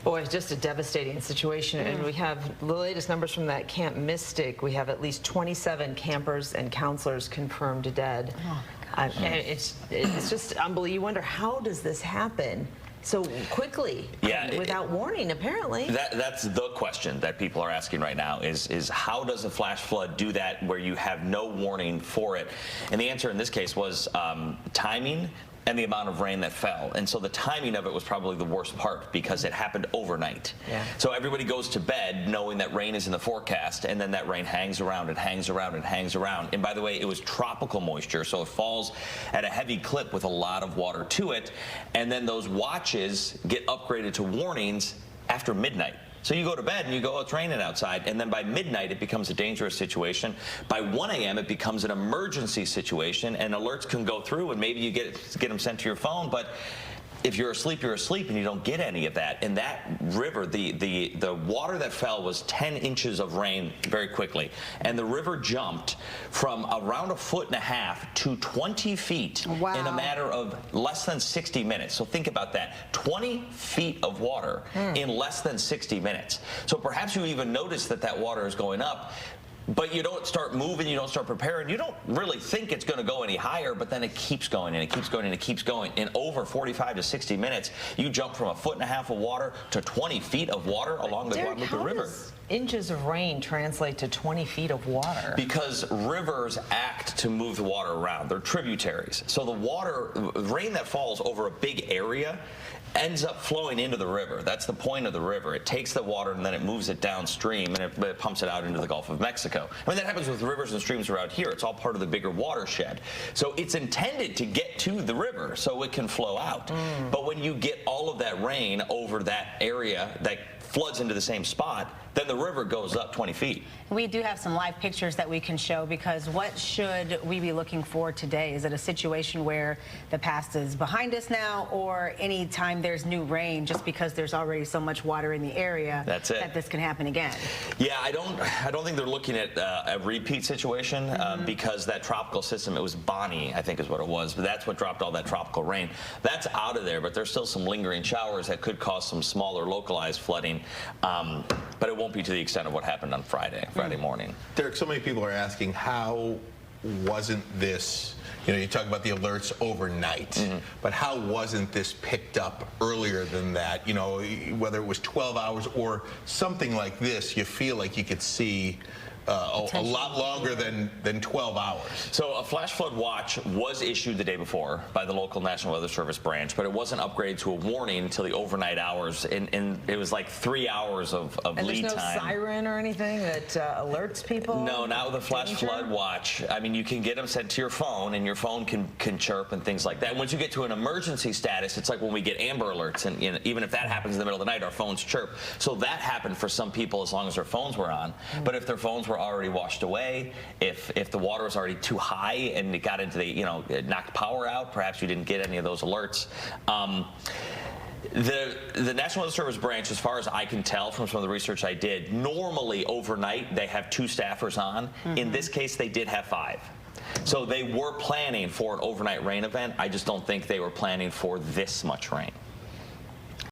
Boy, just a devastating situation. And we have the latest numbers from that Camp Mystic. We have at least 27 campers and counselors confirmed dead. Oh, my gosh. And it's just unbelievable. You wonder, how does this happen so quickly, without warning, apparently? That's the question that people are asking right now is how does a flash flood do that where you have no warning for it? And the answer in this case was timing and the amount of rain that fell. And so the timing of it was probably the worst part because it happened overnight. Yeah. So everybody goes to bed knowing that rain is in the forecast, and then that rain hangs around and hangs around and hangs around. And by the way, it was tropical moisture, so it falls at a heavy clip with a lot of water to it. And then those watches get upgraded to warnings after midnight. So you go to bed and you go, oh, it's raining outside, and then by midnight it becomes a dangerous situation. By 1 a.m. it becomes an emergency situation, and alerts can go through, and maybe you get them sent to your phone, but if you're asleep, and you don't get any of that. And that river, the water that fell was 10 inches of rain very quickly. And the river jumped from around 1.5 feet to 20 feet in a matter of less than 60 minutes. So think about that. 20 feet of water in less than 60 minutes. So perhaps you even notice that water is going up, but you don't start moving, you don't start preparing, you don't really think it's going to go any higher, but then it keeps going and it keeps going and it keeps going. In over 45 to 60 minutes, you jump from 1.5 feet of water to 20 feet of water along the Guadalupe River. Does inches of rain translate to 20 feet of water? Because rivers act to move the water around. They're tributaries. So the rain that falls over a big area ends up flowing into the river. That's the point of the river. It takes the water and then it moves it downstream and it pumps it out into the Gulf of Mexico. I mean, that happens with rivers and streams around here. It's all part of the bigger watershed. So it's intended to get to the river so it can flow out. But when you get all of that rain over that area that floods into the same spot, then the river goes up 20 feet. We do have some live pictures that we can show, because what should we be looking for today? Is it a situation where the past is behind us now, or any time there's new rain, just because there's already so much water in the area that this can happen again? Yeah, I don't think they're looking at a repeat situation because that tropical system, it was Bonnie, I think is what it was, but that's what dropped all that tropical rain. That's out of there, but there's still some lingering showers that could cause some smaller localized flooding, but it won't be to the extent of what happened on Friday morning. Derek, so many people are asking, how wasn't this, you talk about the alerts overnight, but how wasn't this picked up earlier than that? Whether it was 12 hours or something like this, you feel like you could see a lot longer than 12 hours. So a flash flood watch was issued the day before by the local National Weather Service branch, but it wasn't upgraded to a warning until the overnight hours, and it was like 3 hours of lead time. And there's no siren or anything that alerts people? No, not with a flash flood watch. I mean, you can get them sent to your phone, and your phone can chirp and things like that. Once you get to an emergency status, it's like when we get Amber Alerts, and even if that happens in the middle of the night, our phones chirp. So that happened for some people as long as their phones were on. But if their phones were already washed away, if the water was already too high and it got into the, it knocked power out, perhaps you didn't get any of those alerts. The National Weather Service branch, as far as I can tell from some of the research I did, normally overnight they have 2 staffers on. In this case, they did have 5. So they were planning for an overnight rain event. I just don't think they were planning for this much rain.